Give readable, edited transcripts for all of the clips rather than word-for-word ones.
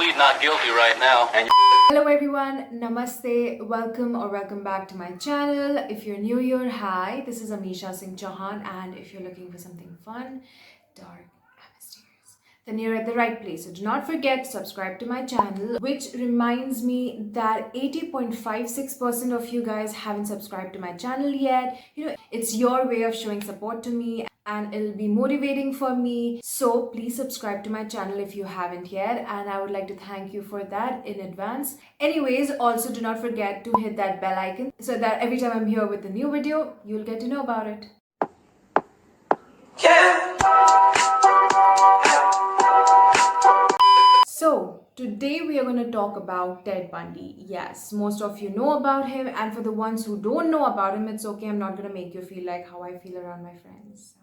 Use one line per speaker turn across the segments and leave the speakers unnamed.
plead not guilty right now. And
Hello everyone, namaste, welcome back to my channel. If you're new here, hi, this is Amisha Singh Chauhan, and if you're looking for something fun, dark, and mysterious, then you're at the right place. So do not forget to subscribe to my channel, which reminds me that 80.56% of you guys haven't subscribed to my channel yet. It's your way of showing support to me, and it'll be motivating for me. So please subscribe to my channel if you haven't yet, and I would like to thank you for that in advance. Anyways, also do not forget to hit that bell icon so that every time I'm here with a new video, you'll get to know about it. So today we are going to talk about Ted Bundy. Yes, most of you know about him, and for the ones who don't know about him, it's okay. I'm not going to make you feel like how I feel around my friends.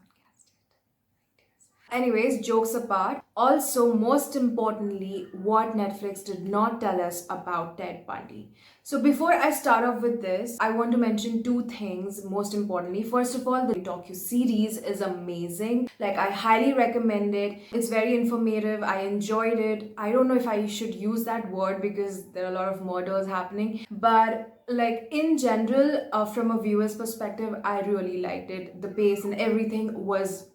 Anyways, jokes apart, also most importantly, what Netflix did not tell us about Ted Bundy. So before I start off with this, I want to mention two things most importantly. First of all, the docu-series is amazing. Like, I highly recommend it. It's very informative. I enjoyed it. I don't know if I should use that word because there are a lot of murders happening, but like in general, from a viewer's perspective, I really liked it. The pace and everything was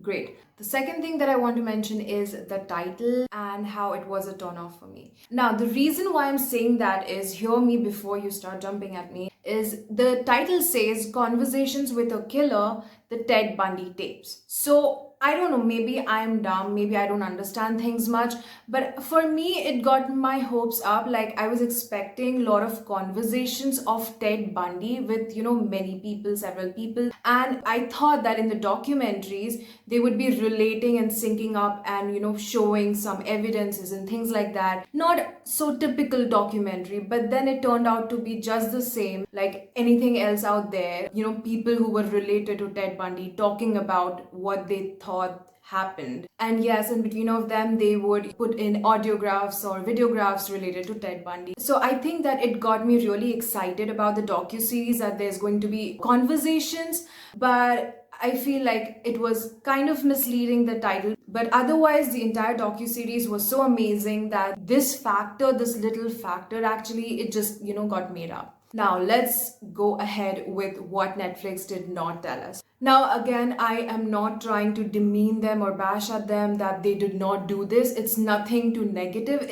great. The second thing that I want to mention is the title and how it was a turn off for me. Now, the reason why I'm saying that is, hear me before you start jumping at me, is the title says Conversations with a Killer, the Ted Bundy Tapes. So I don't know, maybe I'm dumb, maybe I don't understand things much, but for me, it got my hopes up. Like, I was expecting a lot of conversations of Ted Bundy with, many people, several people. And I thought that in the documentaries, they would be relating and syncing up and, showing some evidences and things like that. Not so typical documentary, but then it turned out to be just the same like anything else out there. People who were related to Ted Bundy talking about what they thought happened. And yes, in between of them, they would put in audiographs or videographs related to Ted Bundy. So I think that it got me really excited about the docu-series, that there's going to be conversations, but I feel like it was kind of misleading, the title. But otherwise, the entire docu-series was so amazing that this little factor, actually, it just, got made up. Now, let's go ahead with what Netflix did not tell us. Now, again, I am not trying to demean them or bash at them that they did not do this. It's nothing too negative.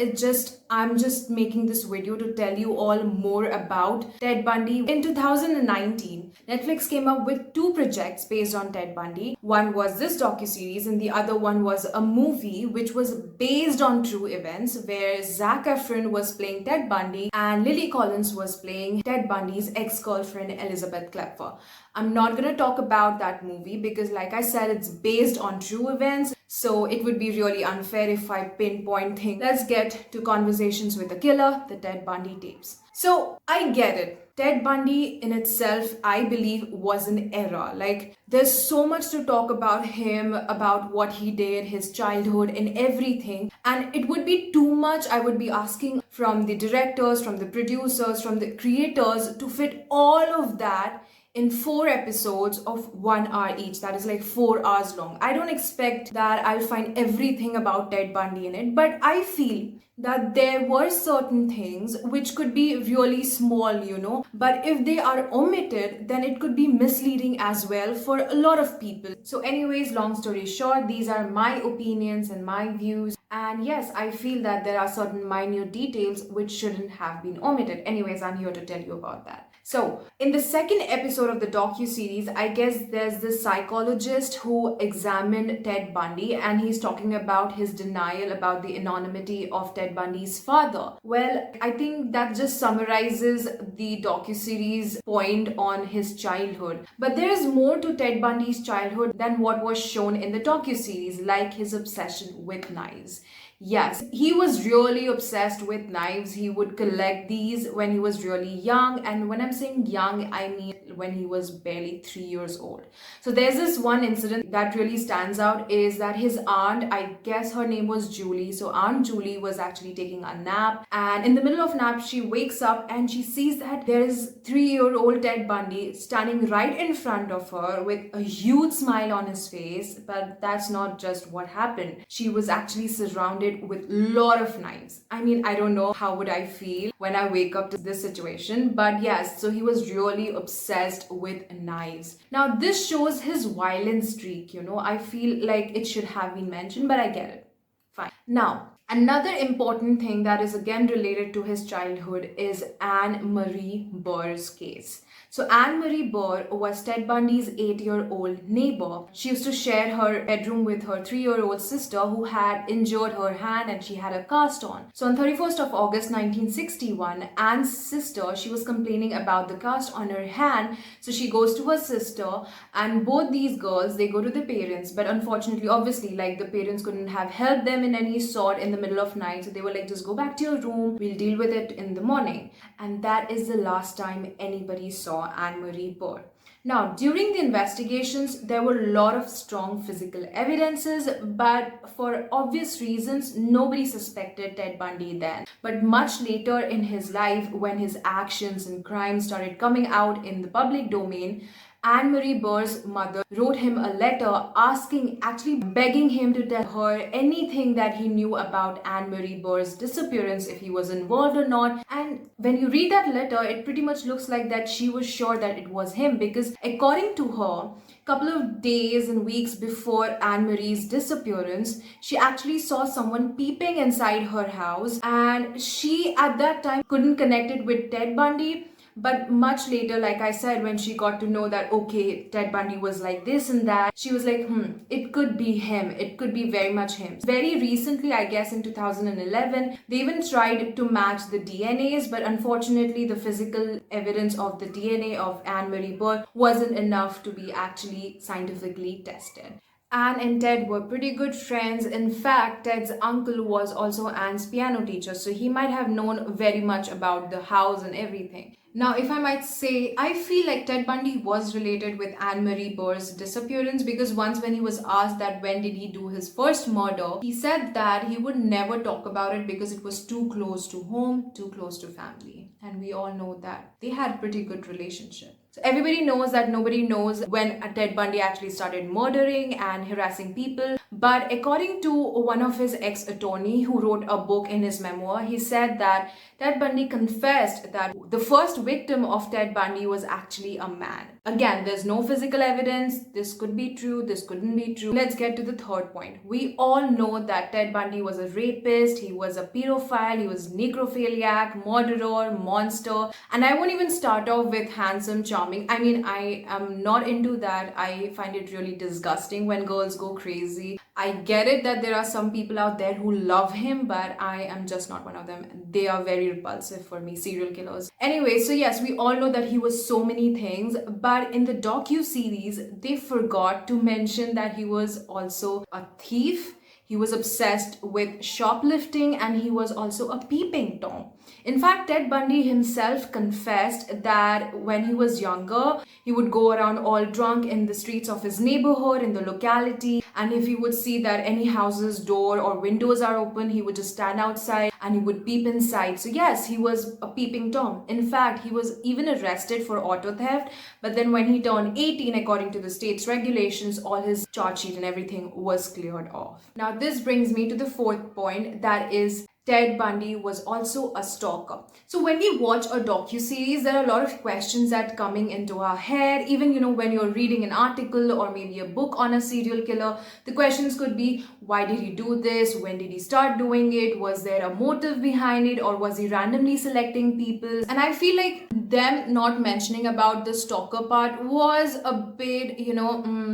I'm just making this video to tell you all more about Ted Bundy. In 2019, Netflix came up with two projects based on Ted Bundy. One was this docuseries, and the other one was a movie which was based on true events, where Zac Efron was playing Ted Bundy and Lily Collins was playing Ted Bundy's ex-girlfriend Elizabeth Klepfer. I'm not going to talk about that movie because, like I said, it's based on true events, so it would be really unfair if I pinpoint things. Let's get to Conversations with a Killer, the Ted Bundy Tapes. So I get it. Ted Bundy in itself, I believe, was an era. Like, there's so much to talk about him, about what he did, his childhood and everything. And it would be too much. I would be asking from the directors, from the producers, from the creators to fit all of that in 4 episodes of 1 hour each. That is like 4 hours long. I don't expect that I'll find everything about Ted Bundy in it, but I feel that there were certain things which could be really small, but if they are omitted, then it could be misleading as well for a lot of people. So anyways, long story short, these are my opinions and my views. And yes, I feel that there are certain minute details which shouldn't have been omitted. Anyways, I'm here to tell you about that. So, in the second episode of the docu-series, I guess there's this psychologist who examined Ted Bundy, and he's talking about his denial about the anonymity of Ted Bundy's father. Well, I think that just summarizes the docu-series point on his childhood. But there is more to Ted Bundy's childhood than what was shown in the docu-series, like his obsession with knives. Yes, he was really obsessed with knives. He would collect these when he was really young. And when I'm saying young, I mean when he was barely 3 years old. So there's this one incident that really stands out, is that his aunt, I guess her name was Julie. So Aunt Julie was actually taking a nap. And in the middle of nap, she wakes up and she sees that there is 3-year-old Ted Bundy standing right in front of her with a huge smile on his face. But that's not just what happened. She was actually surrounded surrounded with a lot of knives. I mean, I don't know how would I feel when I wake up to this situation, but yes, so he was really obsessed with knives. Now, this shows his violent streak, I feel like it should have been mentioned, but I get it. Fine. Now, another important thing that is again related to his childhood is Anne Marie Burr's case. So Anne Marie Burr was Ted Bundy's 8-year-old neighbor. She used to share her bedroom with her 3-year-old sister who had injured her hand and she had a cast on. So on 31st of August 1961, Anne's sister, she was complaining about the cast on her hand. So she goes to her sister and both these girls, they go to the parents. But unfortunately, obviously, like the parents couldn't have helped them in any sort in the middle of night. So they were like, just go back to your room. We'll deal with it in the morning. And that is the last time anybody saw Anne Marie Burr. Now, during the investigations, there were a lot of strong physical evidences, but for obvious reasons, nobody suspected Ted Bundy then. But much later in his life, when his actions and crimes started coming out in the public domain, Anne Marie Burr's mother wrote him a letter asking, actually begging him to tell her anything that he knew about Anne Marie Burr's disappearance, if he was involved or not. And when you read that letter, it pretty much looks like that she was sure that it was him, because according to her, a couple of days and weeks before Anne Marie's disappearance, she actually saw someone peeping inside her house, and she at that time couldn't connect it with Ted Bundy. But much later, like I said, when she got to know that, okay, Ted Bundy was like this and that, she was like, it could be him. It could be very much him. Very recently, I guess in 2011, they even tried to match the DNAs, but unfortunately, the physical evidence of the DNA of Anne Marie Burr wasn't enough to be actually scientifically tested. Anne and Ted were pretty good friends. In fact, Ted's uncle was also Anne's piano teacher, so he might have known very much about the house and everything. Now, if I might say, I feel like Ted Bundy was related with Anne Marie Burr's disappearance, because once when he was asked that when did he do his first murder, he said that he would never talk about it because it was too close to home, too close to family. And we all know that they had a pretty good relationship. So everybody knows that nobody knows when Ted Bundy actually started murdering and harassing people. But according to one of his ex-attorney who wrote a book in his memoir, he said that Ted Bundy confessed that the first victim of Ted Bundy was actually a man. Again, there's no physical evidence. This could be true, this couldn't be true. Let's get to the third point. We all know that Ted Bundy was a rapist, he was a pedophile, he was necrophiliac, murderer, monster. And I won't even start off with handsome, charming. I mean, I am not into that. I find it really disgusting when girls go crazy. I get it that there are some people out there who love him, but I am just not one of them. They are very repulsive for me, serial killers. Anyway, so yes, we all know that he was so many things, but in the docu-series, they forgot to mention that he was also a thief. He was obsessed with shoplifting, and he was also a peeping Tom. In fact, Ted Bundy himself confessed that when he was younger, he would go around all drunk in the streets of his neighborhood, in the locality, and if he would see that any house's door or windows are open, he would just stand outside and he would peep inside. So yes, he was a peeping Tom. In fact, he was even arrested for auto theft, but then when he turned 18, according to the state's regulations, all his charge sheet and everything was cleared off. Now, this brings me to the fourth point, that is Ted Bundy was also a stalker. So when we watch a docu-series, there are a lot of questions that coming into our head. Even, when you're reading an article or maybe a book on a serial killer, the questions could be, why did he do this? When did he start doing it? Was there a motive behind it? Or was he randomly selecting people? And I feel like them not mentioning about the stalker part was a bit,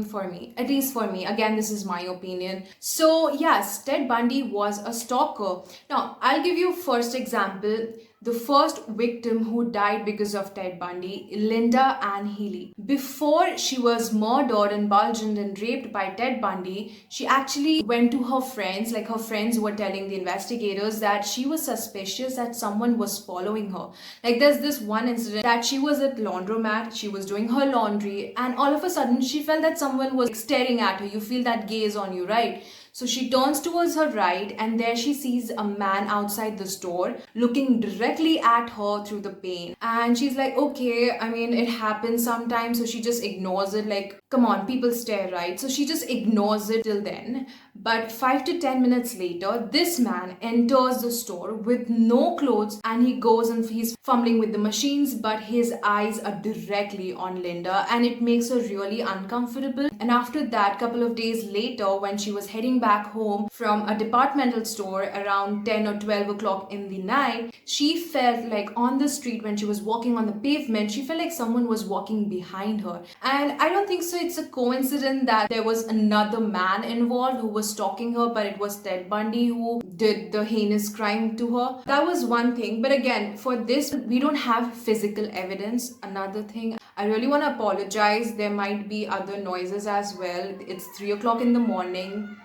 for me. At least for me. Again, this is my opinion. So yes, Ted Bundy was a stalker. Now, I'll give you first example. The first victim who died because of Ted Bundy, Linda Ann Healy. Before she was murdered and bludgeoned and raped by Ted Bundy, she actually went to her friends, like her friends were telling the investigators that she was suspicious that someone was following her. Like there's this one incident that she was at laundromat, she was doing her laundry, and all of a sudden she felt that someone was staring at her. You feel that gaze on you, right? So she turns towards her right, and there she sees a man outside the store looking directly at her through the pane. And she's like, okay, I mean, it happens sometimes. So she just ignores it, like Come on, people stare, right? So she just ignores it till then. But 5 to 10 minutes later, this man enters the store with no clothes and he goes and he's fumbling with the machines, but his eyes are directly on Linda and it makes her really uncomfortable. And after that, couple of days later, when she was heading back home from a departmental store around 10 or 12 o'clock in the night, she felt like on the street when she was walking on the pavement, she felt like someone was walking behind her. And I don't think so it's a coincidence that there was another man involved who was stalking her, but it was Ted Bundy who did the heinous crime to her. That was one thing. But again, for this, we don't have physical evidence. Another thing, I really want to apologize. There might be other noises as well. It's 3 o'clock in the morning.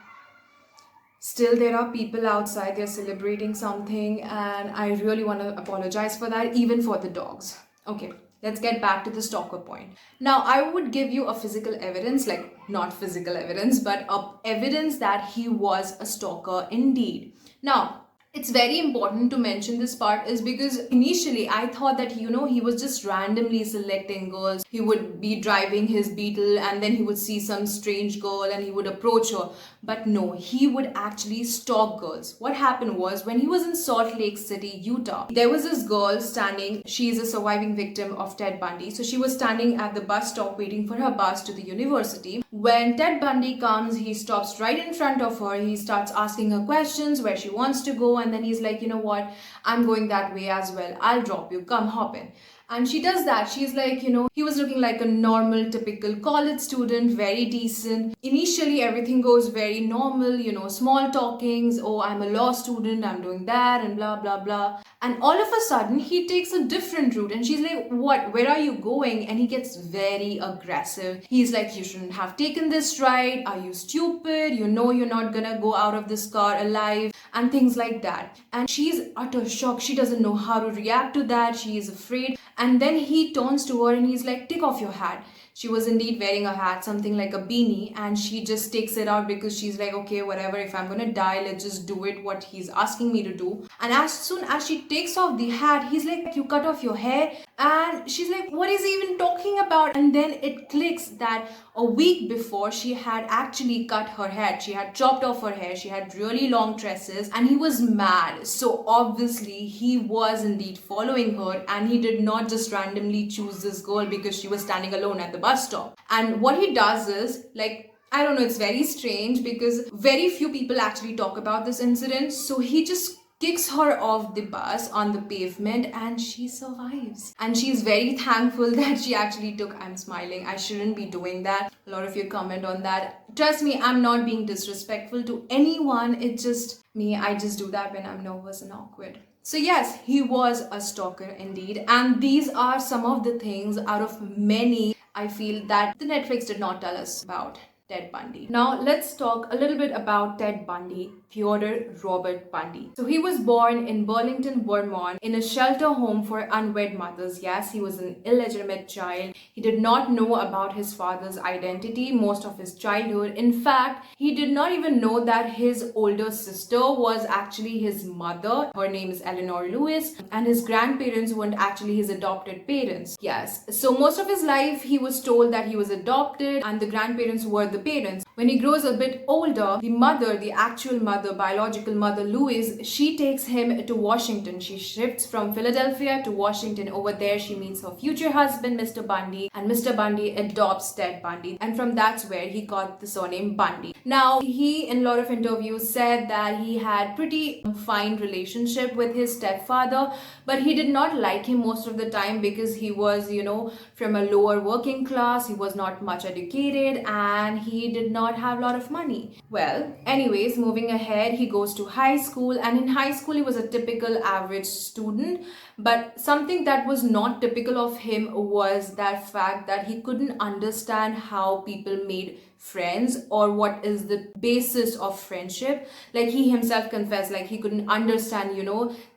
Still, there are people outside, they're celebrating something, and I really want to apologize for that, even for the dogs. Okay, let's get back to the stalker point. Now, I would give you a physical evidence, like not physical evidence, but evidence that he was a stalker indeed. Now, it's very important to mention this part is because initially I thought that, he was just randomly selecting girls. He would be driving his Beetle and then he would see some strange girl and he would approach her. But no, he would actually stalk girls. What happened was when he was in Salt Lake City, Utah, there was this girl standing. She is a surviving victim of Ted Bundy. So she was standing at the bus stop waiting for her bus to the university. When Ted Bundy comes, he stops right in front of her. He starts asking her questions, where she wants to go. And then he's like, you know what, I'm going that way as well. I'll drop you. Come, hop in. And she does that. She's like, he was looking like a normal, typical college student, very decent. Initially, everything goes very normal, small talkings. Oh, I'm a law student, I'm doing that, and blah, blah, blah. And all of a sudden, he takes a different route. And she's like, what? Where are you going? And he gets very aggressive. He's like, you shouldn't have taken this ride. Are you stupid? You know you're not gonna go out of this car alive. And things like that. And she's utter shock. She doesn't know how to react to that. She is afraid. And then he turns to her and he's like, take off your hat. She was indeed wearing a hat, something like a beanie, and she just takes it out because she's like, okay, whatever, if I'm gonna die, let's just do it, what he's asking me to do. And as soon as she takes off the hat, he's like, you cut off your hair? And she's like, what is he even talking about? And then it clicks that a week before, she had actually cut her hair. She had chopped off her hair. She had really long tresses and he was mad. So obviously he was indeed following her, and he did not just randomly choose this girl because she was standing alone at the bus stop. And what he does is, I don't know, it's very strange because very few people actually talk about this incident. So he just kicks her off the bus on the pavement and she survives. And she's very thankful that she actually took, I'm smiling, I shouldn't be doing that. A lot of you comment on that. Trust me, I'm not being disrespectful to anyone. It's just me, I just do that when I'm nervous and awkward. So yes, he was a stalker indeed. And these are some of the things out of many I feel that the Netflix did not tell us about Ted Bundy. Now let's talk a little bit about Ted Bundy, Theodore Robert Bundy. So he was born in Burlington, Vermont in a shelter home for unwed mothers. Yes, he was an illegitimate child. He did not know about his father's identity most of his childhood. In fact, he did not even know that his older sister was actually his mother. Her name is Eleanor Lewis, and his grandparents weren't actually his adopted parents. Yes, so most of his life he was told that he was adopted and the grandparents were the parents. When he grows a bit older, the mother, the actual mother, biological mother Louise, she takes him to Washington. She shifts from Philadelphia to Washington. Over there, she meets her future husband, Mr. Bundy, and Mr. Bundy adopts Ted Bundy. And from that's where he got the surname Bundy. Now, he, in a lot of interviews, said that he had pretty fine relationship with his stepfather, but he did not like him most of the time because he was, from a lower working class. He was not much educated and he did not have a lot of money. Well, anyways, moving ahead, he goes to high school, and in high school he was a typical average student, but something that was not typical of him was that fact that he couldn't understand how people made friends or what is the basis of friendship. Like he himself confessed, like he couldn't understand,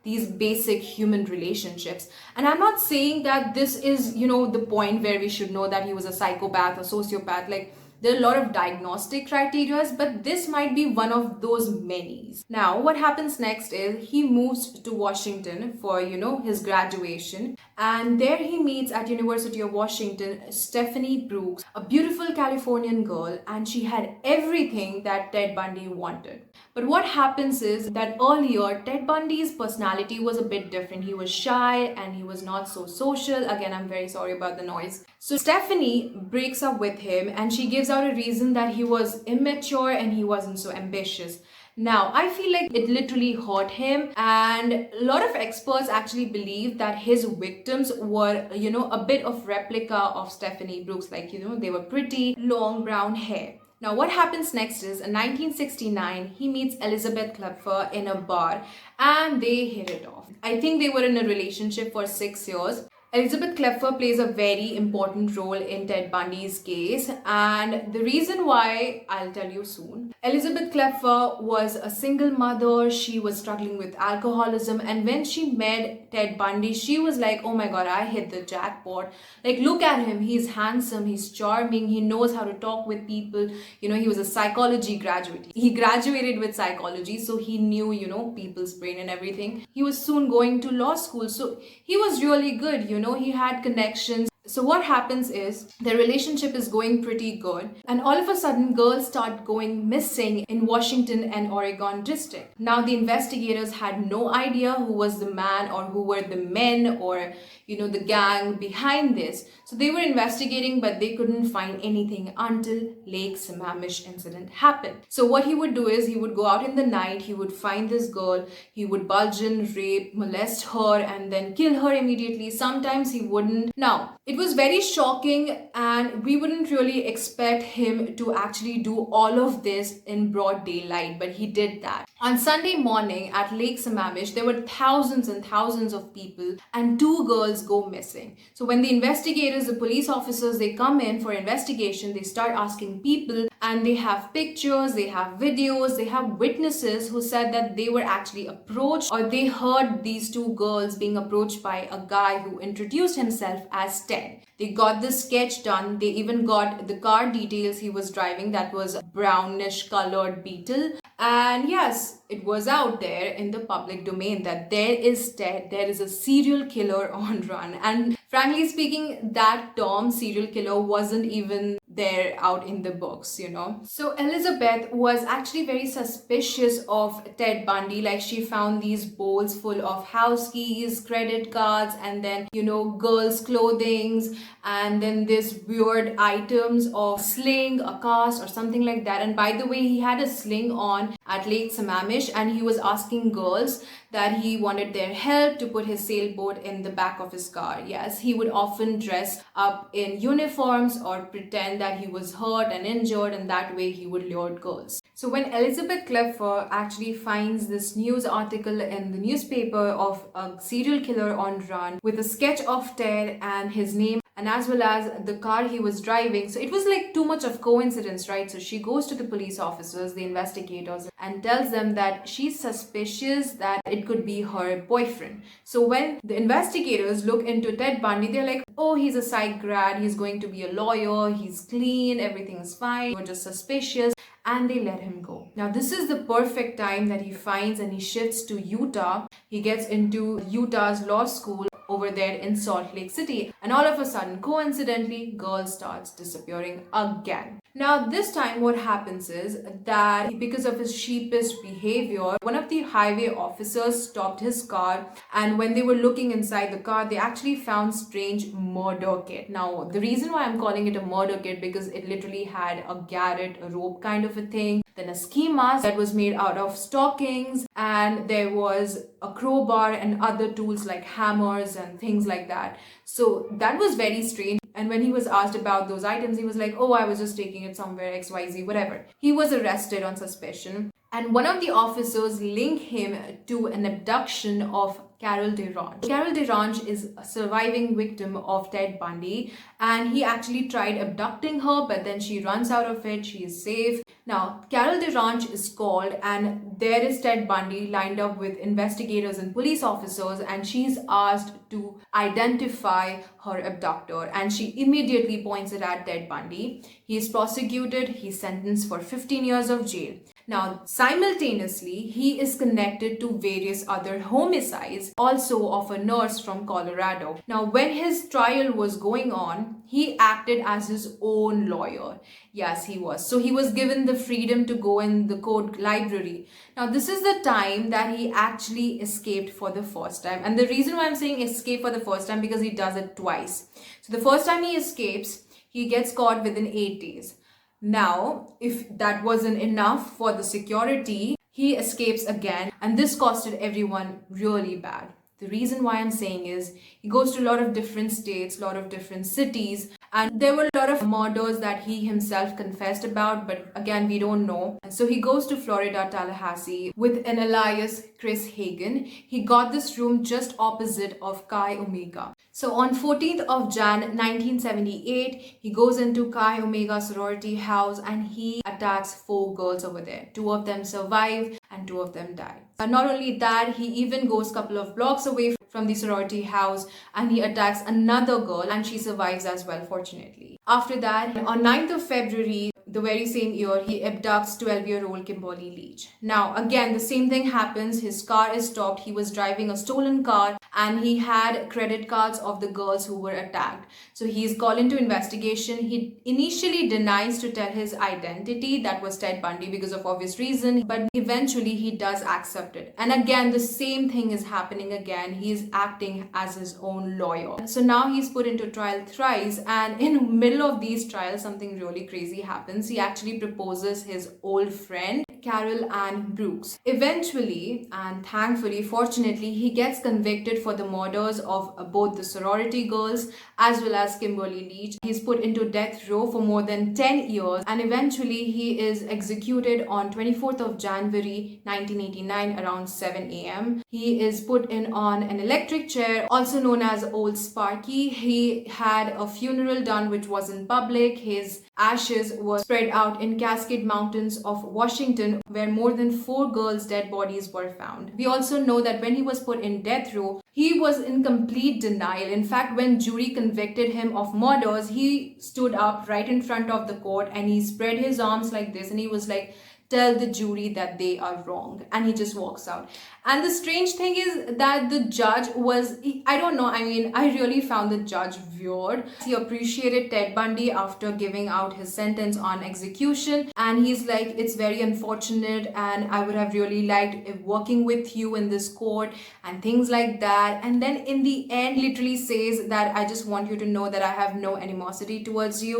these basic human relationships. And I'm not saying that this is, the point where we should know that he was a psychopath or sociopath. Like There are a lot of diagnostic criteria, but this might be one of those many. Now, what happens next is he moves to Washington for, his graduation. And there he meets at University of Washington, Stephanie Brooks, a beautiful Californian girl, and she had everything that Ted Bundy wanted. But what happens is that earlier, Ted Bundy's personality was a bit different. He was shy and he was not so social. Again, I'm very sorry about the noise. So Stephanie breaks up with him and she gives out a reason that he was immature and he wasn't so ambitious. Now, I feel like it literally hurt him, and a lot of experts actually believe that his victims were, a bit of replica of Stephanie Brooks, like, they were pretty, long brown hair. Now, what happens next is in 1969, he meets Elizabeth Klepfer in a bar and they hit it off. I think they were in a relationship for 6 years. Elizabeth Klepfer plays a very important role in Ted Bundy's case, and the reason why I'll tell you soon. Elizabeth Klepfer was a single mother. She was struggling with alcoholism, and when she met Ted Bundy, she was like, oh my god, I hit the jackpot. Like, look at him, he's handsome, he's charming, he knows how to talk with people. He was a psychology graduate. He graduated with psychology, so he knew, people's brain and everything. He was soon going to law school, so he was really good, he had connections. So what happens is their relationship is going pretty good, and all of a sudden girls start going missing in Washington and Oregon district. Now the investigators had no idea who was the man or who were the men or the gang behind this. So they were investigating, but they couldn't find anything until Lake Sammamish incident happened. So what he would do is he would go out in the night, he would find this girl, he would bludgeon, rape, molest her, and then kill her immediately. Sometimes he wouldn't. Now, it was very shocking, and we wouldn't really expect him to actually do all of this in broad daylight, but he did that. On Sunday morning at Lake Sammamish, there were thousands and thousands of people, and 2 girls go missing. So when the investigators, the police officers, they come in for investigation, they start asking people, and they have pictures, they have videos, they have witnesses who said that they were actually approached, or they heard these 2 girls being approached by a guy who introduced himself as Ted. They got the sketch done. They even got the car details he was driving, that was a brownish colored Beetle. And yes, it was out there in the public domain that there is Ted, there is a serial killer on run. And frankly speaking, that term serial killer wasn't even there out in the books, So Elizabeth was actually very suspicious of Ted Bundy. Like, she found these bowls full of house keys, credit cards, and then, girls' clothings, and then this weird items of sling, a cast, or something like that. And by the way, he had a sling on at Lake Sammamish, and he was asking girls that he wanted their help to put his sailboat in the back of his car. Yes, he would often dress up in uniforms or pretend that he was hurt and injured, and that way he would lure girls. So when Elizabeth Klepfer actually finds this news article in the newspaper of a serial killer on run with a sketch of Ted and his name, and as well as the car he was driving. So it was like too much of coincidence, right? So she goes to the police officers, the investigators, and tells them that she's suspicious that it could be her boyfriend. So when the investigators look into Ted Bundy, they're like, oh, he's a psych grad, he's going to be a lawyer, he's clean, everything's fine, we're just suspicious. And they let him go. Now, this is the perfect time that he finds, and he shifts to Utah. He gets into Utah's law school over there in Salt Lake City, and all of a sudden, coincidentally, girl starts disappearing again. Now, this time what happens is that because of his sheepish behavior, one of the highway officers stopped his car, and when they were looking inside the car, they actually found strange murder kit. Now, the reason why I'm calling it a murder kit, because it literally had a garrote, a rope kind of a thing, then a ski mask that was made out of stockings, and there was a crowbar and other tools like hammers and things like that. So that was very strange. And when he was asked about those items, he was like, oh, I was just taking it somewhere, XYZ, whatever. He was arrested on suspicion. And one of the officers link him to an abduction of Carol DeRange. Carol DeRange is a surviving victim of Ted Bundy, and he actually tried abducting her, but then she runs out of it. She is safe. Now, Carol DeRange is called, and there is Ted Bundy lined up with investigators and police officers, and she's asked to identify her abductor, and she immediately points it at Ted Bundy. He is prosecuted. He's sentenced for 15 years of jail. Now, simultaneously, he is connected to various other homicides, also of a nurse from Colorado. Now, when his trial was going on, he acted as his own lawyer. Yes, he was. So he was given the freedom to go in the court library. Now, this is the time that he actually escaped for the first time. And the reason why I'm saying escape for the first time, because he does it twice. So the first time he escapes, he gets caught within 8 days. Now, if that wasn't enough for the security, he escapes again, and this costed everyone really bad. The reason why I'm saying is he goes to a lot of different states, a lot of different cities, and there were a lot of murders that he himself confessed about, but again, we don't know. And so he goes to Florida, Tallahassee with an alias Chris Hagen. He got this room just opposite of Chi Omega. So on 14th of Jan 1978, he goes into Chi Omega sorority house and he attacks 4 girls over there. 2 of them survive and 2 of them die. Not only that, he even goes a couple of blocks away from the sorority house and he attacks another girl and she survives as well, fortunately. After that, on 9th of February, the very same year, he abducts 12-year-old Kimberly Leach. Now, again, the same thing happens. His car is stopped. He was driving a stolen car and he had credit cards of the girls who were attacked. So he is called into investigation. He initially denies to tell his identity, that was Ted Bundy, because of obvious reason, but eventually he does accept it. And again, the same thing is happening again. He is acting as his own lawyer. So now he's put into trial thrice, and in the middle of these trials, something really crazy happens. He actually proposes his old friend, Carol Ann Brooks. Eventually, and thankfully, fortunately, he gets convicted for the murders of both the sorority girls as well as Kimberly Leach. He's put into death row for more than 10 years and eventually he is executed on 24th of January 1989 around 7 a.m. He is put in on an electric chair, also known as Old Sparky. He had a funeral done which was in public. His ashes were spread out in Cascade Mountains of Washington, where more than 4 girls' dead bodies were found. We also know that when he was put in death row, he was in complete denial. In fact, when jury convicted him of murders, he stood up right in front of the court and he spread his arms like this and he was like, "Tell the jury that they are wrong," and he just walks out. And the strange thing is that the judge was, I don't know, I mean, I really found the judge weird. He appreciated Ted Bundy after giving out his sentence on execution, and he's like, "It's very unfortunate and I would have really liked working with you in this court," and things like that. And then in the end literally says that, "I just want you to know that I have no animosity towards you."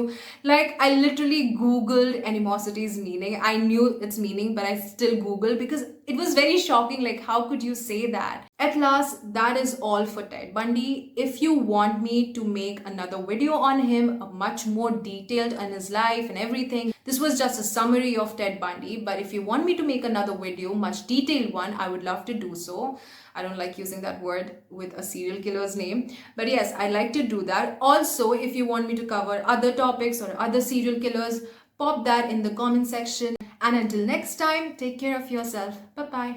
Like, I literally googled animosity's meaning. I knew its meaning, but I still googled because it was very shocking. Like, how could you say that? At last, that is all for Ted Bundy. If you want me to make another video on him, much more detailed on his life and everything, this was just a summary of Ted Bundy. But if you want me to make another video, much detailed one, I would love to do so. I don't like using that word with a serial killer's name, but yes, I like to do that. Also, if you want me to cover other topics or other serial killers, pop that in the comment section. And until next time, take care of yourself. Bye-bye.